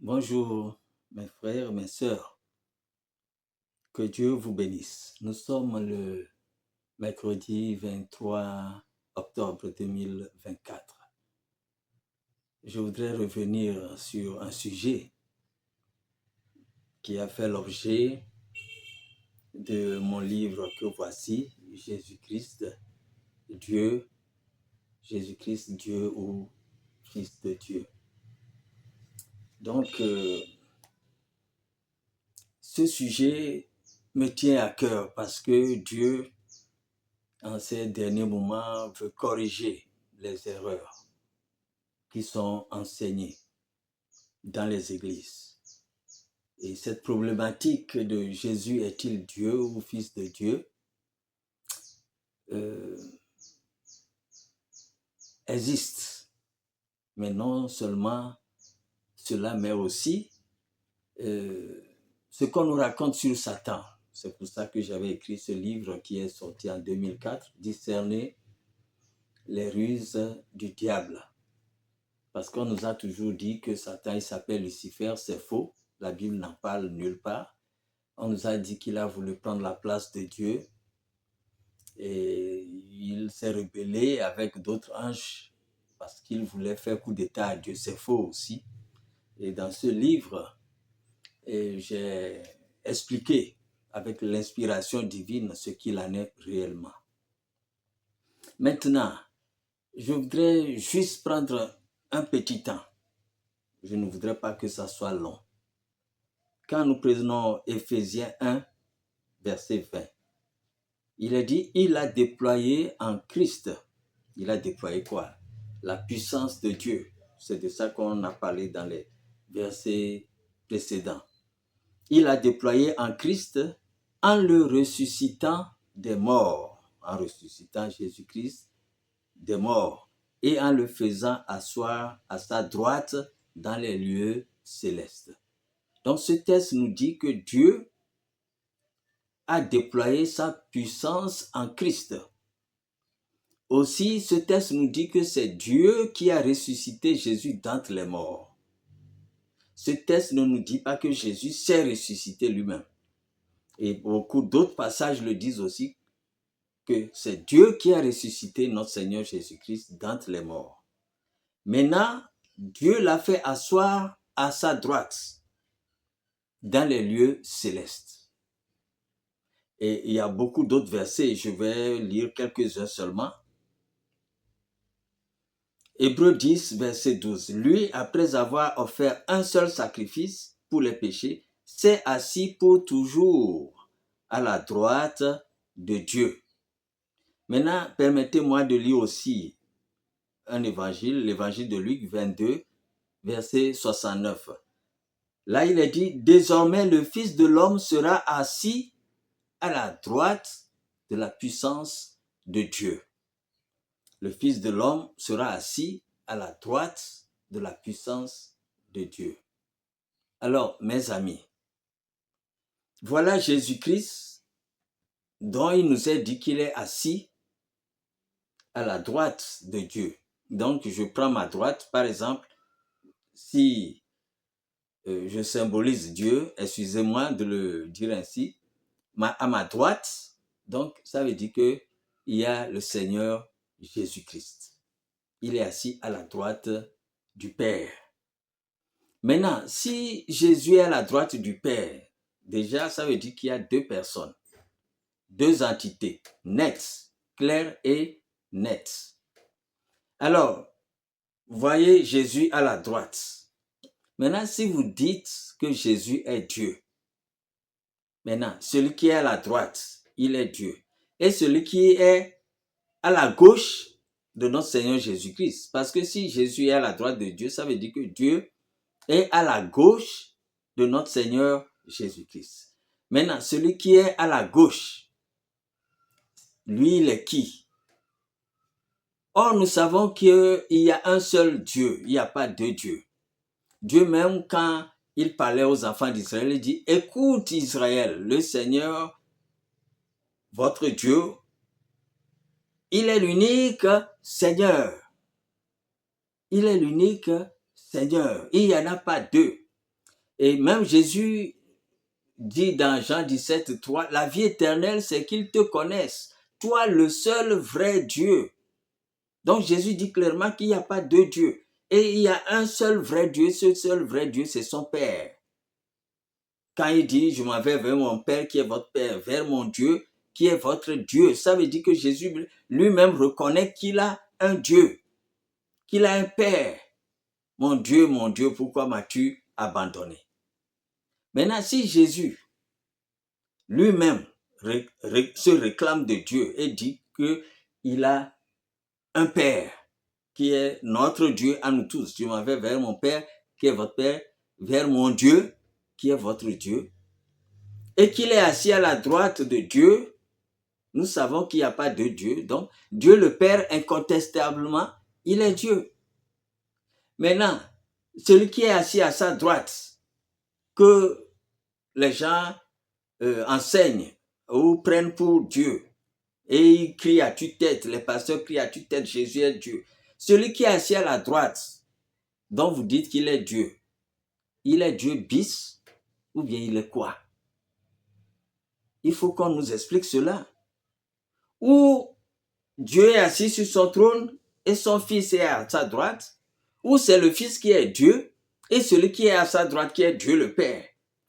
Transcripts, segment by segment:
Bonjour mes frères, mes sœurs, que Dieu vous bénisse. Nous sommes le mercredi 23 octobre 2024. Je voudrais revenir sur un sujet qui a fait l'objet de mon livre que voici, Jésus-Christ, Dieu, Jésus-Christ, Dieu ou Fils de Dieu. Donc, ce sujet me tient à cœur parce que Dieu, en ces derniers moments, veut corriger les erreurs qui sont enseignées dans les églises. Et cette problématique de Jésus est-il Dieu ou Fils de Dieu existe. Mais non seulement cela, mais aussi ce qu'on nous raconte sur Satan. C'est pour ça que j'avais écrit ce livre qui est sorti en 2004, Discerner les ruses du diable. Parce qu'on nous a toujours dit que Satan, il s'appelle Lucifer, c'est faux. La Bible n'en parle nulle part. On nous a dit qu'il a voulu prendre la place de Dieu et il s'est rebellé avec d'autres anges parce qu'il voulait faire coup d'état à Dieu. C'est faux aussi. Et dans ce livre, j'ai expliqué avec l'inspiration divine ce qu'il en est réellement. Maintenant, je voudrais juste prendre un petit temps. Je ne voudrais pas que ça soit long. Quand nous prenons Éphésiens 1, verset 20, il est dit, il a déployé en Christ. Il a déployé quoi? La puissance de Dieu. C'est de ça qu'on a parlé dans les versets précédents. Il a déployé en Christ en le ressuscitant des morts, en ressuscitant Jésus-Christ des morts et en le faisant asseoir à sa droite dans les lieux célestes. Donc ce texte nous dit que Dieu a déployé sa puissance en Christ. Aussi, ce texte nous dit que c'est Dieu qui a ressuscité Jésus d'entre les morts. Ce texte ne nous dit pas que Jésus s'est ressuscité lui-même. Et beaucoup d'autres passages le disent aussi, que c'est Dieu qui a ressuscité notre Seigneur Jésus-Christ d'entre les morts. Maintenant, Dieu l'a fait asseoir à sa droite dans les lieux célestes. Et il y a beaucoup d'autres versets, je vais lire quelques-uns seulement. Hébreux 10, verset 12. Lui, après avoir offert un seul sacrifice pour les péchés, s'est assis pour toujours à la droite de Dieu. Maintenant, permettez-moi de lire aussi un évangile, l'évangile de Luc 22, verset 69. Là, il est dit, désormais le Fils de l'homme sera assis à la droite de la puissance de Dieu. Le Fils de l'homme sera assis à la droite de la puissance de Dieu. Alors, mes amis, voilà Jésus-Christ dont il nous est dit qu'il est assis à la droite de Dieu. Donc, je prends ma droite, par exemple, si je symbolise Dieu, excusez-moi de le dire ainsi, à ma droite, donc ça veut dire qu'il y a le Seigneur Jésus-Christ. Il est assis à la droite du Père. Maintenant, si Jésus est à la droite du Père, déjà ça veut dire qu'il y a deux personnes, deux entités, nettes, claires et nettes. Alors, voyez Jésus à la droite. Maintenant, si vous dites que Jésus est Dieu, maintenant, celui qui est à la droite, il est Dieu. Et celui qui est à la gauche de notre Seigneur Jésus-Christ. Parce que si Jésus est à la droite de Dieu, ça veut dire que Dieu est à la gauche de notre Seigneur Jésus-Christ. Maintenant, celui qui est à la gauche, lui, il est qui? Or, nous savons qu'il y a un seul Dieu, il n'y a pas deux dieux. Dieu même, quand il parlait aux enfants d'Israël, il dit, écoute Israël, le Seigneur, votre Dieu, il est l'unique Seigneur. Il est l'unique Seigneur. Il n'y en a pas deux. Et même Jésus dit dans Jean 17, 3, la vie éternelle, c'est qu'ils te connaissent, toi le seul vrai Dieu. Donc Jésus dit clairement qu'il n'y a pas deux dieux. Et il y a un seul vrai Dieu, ce seul vrai Dieu, c'est son Père. Quand il dit, je m'en vais vers mon Père qui est votre Père, vers mon Dieu qui est votre Dieu, ça veut dire que Jésus lui-même reconnaît qu'il a un Dieu, qu'il a un Père. Mon Dieu, pourquoi m'as-tu abandonné? Maintenant, si Jésus lui-même se réclame de Dieu et dit qu'il a un Père qui est notre Dieu à nous tous, je m'en vais vers mon Père qui est votre Père, vers mon Dieu qui est votre Dieu, et qu'il est assis à la droite de Dieu, nous savons qu'il n'y a pas de Dieu. Donc, Dieu le Père, incontestablement, il est Dieu. Maintenant, celui qui est assis à sa droite, que les gens enseignent ou prennent pour Dieu, et ils crient à tue-tête, les pasteurs crient à tue-tête, Jésus est Dieu. Celui qui est assis à la droite, dont vous dites qu'il est Dieu, il est Dieu bis ou bien il est quoi? Il faut qu'on nous explique cela. Ou Dieu est assis sur son trône et son fils est à sa droite, ou c'est le fils qui est Dieu et celui qui est à sa droite qui est Dieu le Père.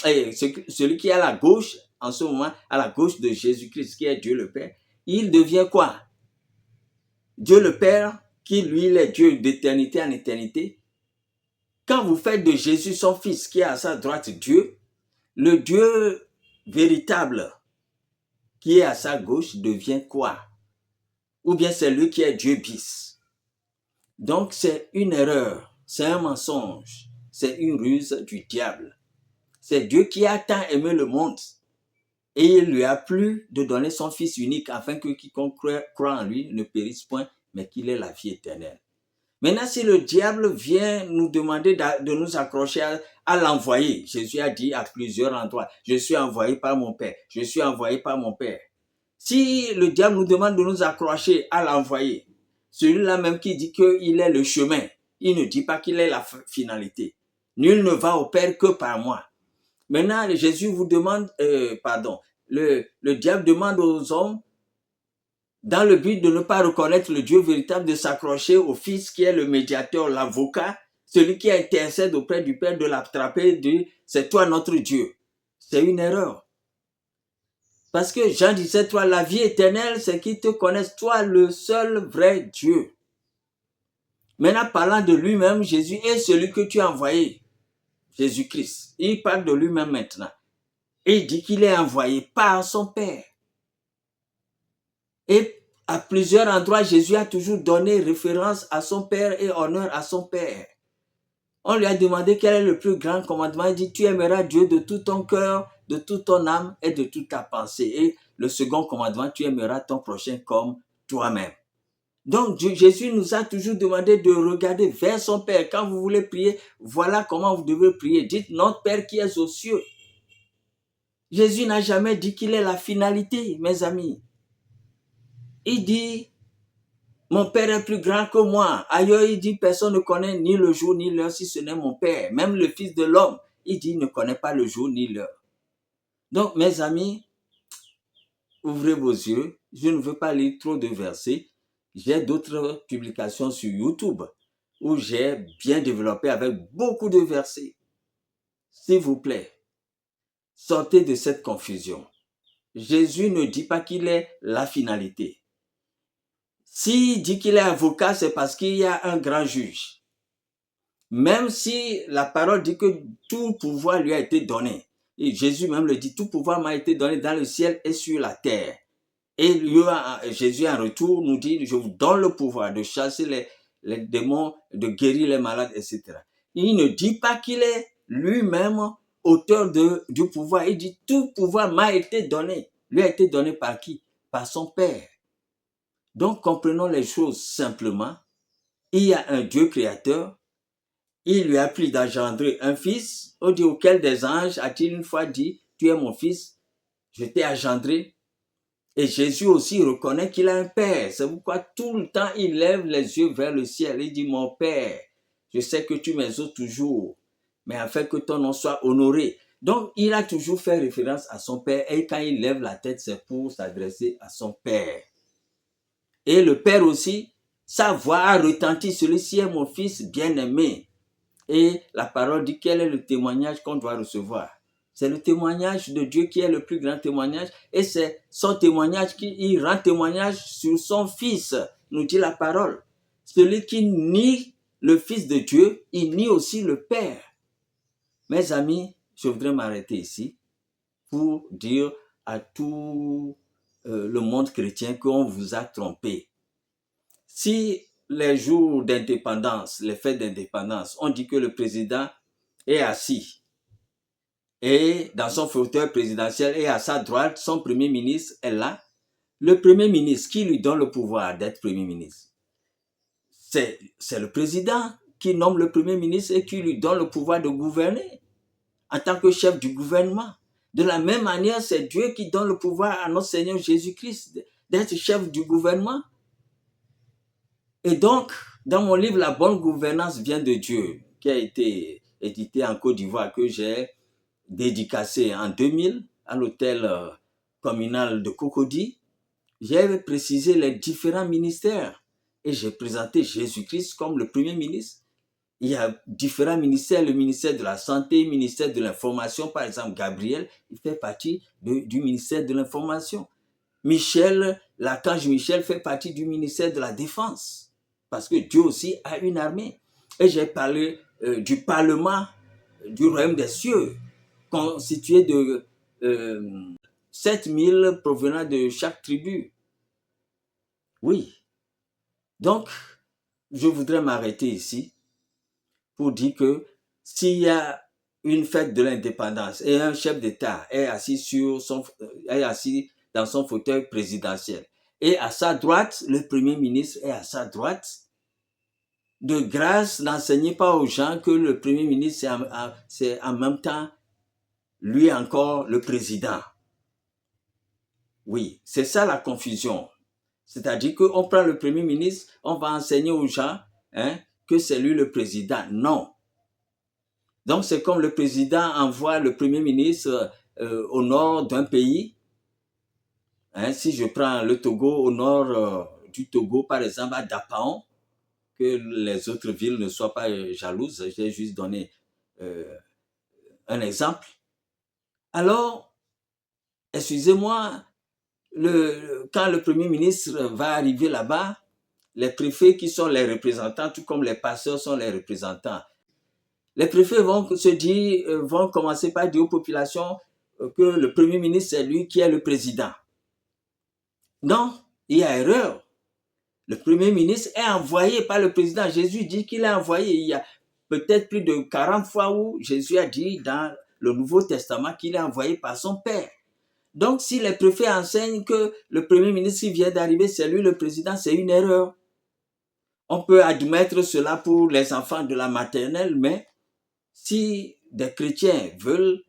Et celui qui est à la gauche, en ce moment, à la gauche de Jésus-Christ qui est Dieu le Père, il devient quoi? Dieu le Père, qui lui il est Dieu d'éternité en éternité. Quand vous faites de Jésus son fils qui est à sa droite Dieu, le Dieu véritable qui est à sa gauche devient quoi? Ou bien c'est lui qui est Dieu bis. Donc c'est une erreur, c'est un mensonge, c'est une ruse du diable. C'est Dieu qui a tant aimé le monde et il lui a plu de donner son Fils unique afin que quiconque croit en lui ne périsse point, mais qu'il ait la vie éternelle. Maintenant, si le diable vient nous demander de nous accrocher à l'envoyé, Jésus a dit à plusieurs endroits, je suis envoyé par mon Père, je suis envoyé par mon Père. Si le diable nous demande de nous accrocher à l'envoyé, celui-là même qui dit qu'il est le chemin, il ne dit pas qu'il est la finalité. Nul ne va au Père que par moi. Maintenant, Jésus vous demande, le diable demande aux hommes, dans le but de ne pas reconnaître le Dieu véritable, de s'accrocher au Fils qui est le médiateur, l'avocat, celui qui intercède auprès du Père, de l'attraper, de dire, c'est toi notre Dieu. C'est une erreur. Parce que Jean 17, toi, la vie éternelle, c'est qu'ils te connaissent, toi, le seul vrai Dieu. Maintenant, parlant de lui-même, Jésus est celui que tu as envoyé, Jésus-Christ. Il parle de lui-même maintenant. Et il dit qu'il est envoyé par son Père. Et à plusieurs endroits, Jésus a toujours donné référence à son Père et honneur à son Père. On lui a demandé quel est le plus grand commandement. Il dit, tu aimeras Dieu de tout ton cœur, de toute ton âme et de toute ta pensée. Et le second commandement, tu aimeras ton prochain comme toi-même. Donc, Jésus nous a toujours demandé de regarder vers son Père. Quand vous voulez prier, voilà comment vous devez prier. Dites, notre Père qui est aux cieux. Jésus n'a jamais dit qu'il est la finalité, mes amis. Il dit, mon Père est plus grand que moi. Ailleurs, il dit, personne ne connaît ni le jour ni l'heure si ce n'est mon Père. Même le Fils de l'homme, il dit, il ne connaît pas le jour ni l'heure. Donc, mes amis, ouvrez vos yeux. Je ne veux pas lire trop de versets. J'ai d'autres publications sur YouTube où j'ai bien développé avec beaucoup de versets. S'il vous plaît, sortez de cette confusion. Jésus ne dit pas qu'il est la finalité. S'il dit qu'il est avocat, c'est parce qu'il y a un grand juge. Même si la parole dit que tout pouvoir lui a été donné. Et Jésus même le dit, tout pouvoir m'a été donné dans le ciel et sur la terre. Et Jésus en retour nous dit, je vous donne le pouvoir de chasser les démons, de guérir les malades, etc. Il ne dit pas qu'il est lui-même auteur du pouvoir. Il dit, tout pouvoir m'a été donné. Lui a été donné par qui? Par son Père. Donc, comprenons les choses simplement. Il y a un Dieu créateur. Il lui a plu d'engendrer un fils, auquel des anges a-t-il une fois dit, tu es mon fils, je t'ai engendré. Et Jésus aussi reconnaît qu'il a un Père. C'est pourquoi tout le temps, il lève les yeux vers le ciel. Il dit, mon Père, je sais que tu m'exauces toujours. mais afin que ton nom soit honoré. Donc, il a toujours fait référence à son Père et quand il lève la tête, c'est pour s'adresser à son Père. Et le Père aussi, sa voix a retenti, celui-ci est mon fils bien-aimé. Et la parole dit quel est le témoignage qu'on doit recevoir. C'est le témoignage de Dieu qui est le plus grand témoignage et c'est son témoignage qui rend témoignage sur son Fils, nous dit la parole. Celui qui nie le Fils de Dieu, il nie aussi le Père. Mes amis, je voudrais m'arrêter ici pour dire à tout le monde chrétien qu'on vous a trompé. Si les jours d'indépendance, les fêtes d'indépendance, on dit que le président est assis et dans son fauteuil présidentiel et à sa droite, son premier ministre est là. Le premier ministre, qui lui donne le pouvoir d'être premier ministre? C'est le président qui nomme le premier ministre et qui lui donne le pouvoir de gouverner en tant que chef du gouvernement. De la même manière, c'est Dieu qui donne le pouvoir à notre Seigneur Jésus-Christ d'être chef du gouvernement. Et donc, dans mon livre, La bonne gouvernance vient de Dieu, qui a été édité en Côte d'Ivoire, que j'ai dédicacé en 2000 à l'hôtel communal de Cocody, j'ai précisé les différents ministères et j'ai présenté Jésus-Christ comme le premier ministre. Il y a différents ministères, le ministère de la Santé, le ministère de l'Information, par exemple, Gabriel, il fait partie du ministère de l'Information. Michel, l'archange Michel fait partie du ministère de la Défense, parce que Dieu aussi a une armée. Et j'ai parlé du Parlement du Royaume des Cieux, constitué de 7000 provenant de chaque tribu. Oui. Donc, je voudrais m'arrêter ici pour dire que s'il y a une fête de l'indépendance et un chef d'État est assis dans son fauteuil présidentiel et à sa droite, le premier ministre est à sa droite, de grâce, n'enseignez pas aux gens que le premier ministre, c'est en même temps, lui encore, le président. Oui, c'est ça la confusion. C'est-à-dire qu'on prend le premier ministre, on va enseigner aux gens que c'est lui le président. Non. Donc, c'est comme le président envoie le premier ministre au nord d'un pays. Si je prends le Togo, au nord du Togo, par exemple, à Dapaon, que les autres villes ne soient pas jalouses, j'ai juste donné un exemple. Alors, excusez-moi, quand le premier ministre va arriver là-bas, les préfets qui sont les représentants, tout comme les pasteurs sont les représentants, les préfets vont commencer par dire aux populations que le premier ministre, c'est lui qui est le président. Non, il y a erreur. Le premier ministre est envoyé par le président. Jésus dit qu'il est envoyé. Il y a peut-être plus de 40 fois où Jésus a dit dans le Nouveau Testament qu'il est envoyé par son Père. Donc, si les préfets enseignent que le premier ministre qui vient d'arriver, c'est lui le président, c'est une erreur. On peut admettre cela pour les enfants de la maternelle, mais si des chrétiens veulent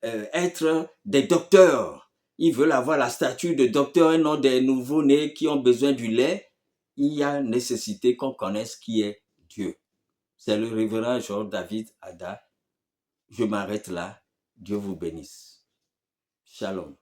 être des docteurs, ils veulent avoir la statue de docteur et non des nouveaux-nés qui ont besoin du lait, il y a nécessité qu'on connaisse qui est Dieu. C'est le révérend Georges David Ada. Je m'arrête là. Dieu vous bénisse. Shalom.